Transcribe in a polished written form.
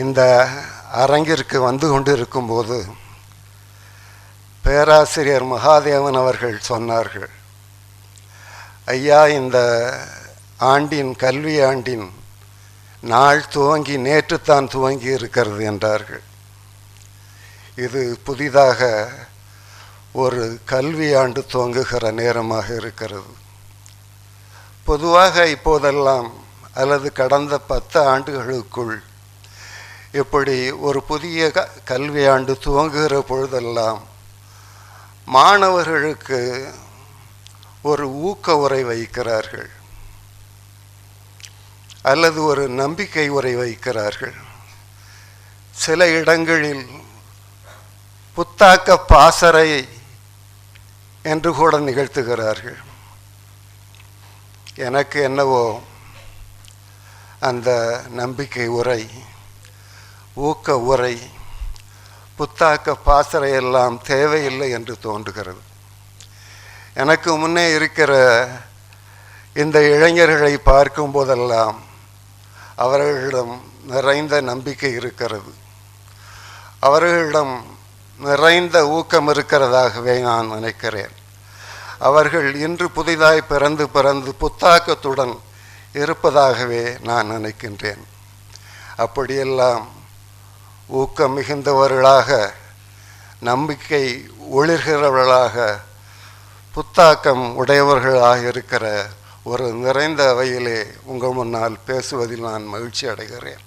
இந்த அரங்கிற்கு வந்து கொண்டு இருக்கும்போது பேராசிரியர் மகாதேவன் அவர்கள் சொன்னார்கள், ஐயா, இந்த ஆண்டின் கல்வி ஆண்டின் நாள் துவங்கி நேற்றுத்தான் துவங்கி இருக்கிறது என்றார்கள். இது புதிதாக ஒரு கல்வி ஆண்டு துவங்குகிற நேரமாக இருக்கிறது. பொதுவாக இப்போதெல்லாம் அல்லது கடந்த 10 ஆண்டுகளுக்குள் இப்படி ஒரு புதிய கல்வி ஆண்டு துவங்குகிற பொழுதெல்லாம் மாணவர்களுக்கு ஒரு ஊக்க உரை வைக்கிறார்கள் அல்லது ஒரு நம்பிக்கை உரை வைக்கிறார்கள். சில இடங்களில் புத்தாக்க பாசறை என்று கூட நிகழ்த்துகிறார்கள். எனக்கு என்னவோ அந்த நம்பிக்கை உரை, ஊக்க உரை, புத்தாக்க பாசறை எல்லாம் தேவையில்லை என்று தோன்றுகிறது. எனக்கு முன்னே இருக்கிற இந்த இளைஞர்களை பார்க்கும் போதெல்லாம் அவர்களிடம் நிறைந்த நம்பிக்கை இருக்கிறது, அவர்களிடம் நிறைந்த ஊக்கம் இருக்கிறதாகவே நான் நினைக்கிறேன். அவர்கள் இன்று புதிதாய் பிறந்து புத்தாக்கத்துடன் இருப்பதாகவே நான் நினைக்கின்றேன். அப்படியெல்லாம் ஊக்கம் மிகுந்தவர்களாக, நம்பிக்கை ஒளிர்கிறவர்களாக, புத்தாக்கம் உடையவர்களாக இருக்கிற ஒரு நிறைந்த அவையிலே உங்கள் முன்னால் பேசுவதில் நான் மகிழ்ச்சி அடைகிறேன்.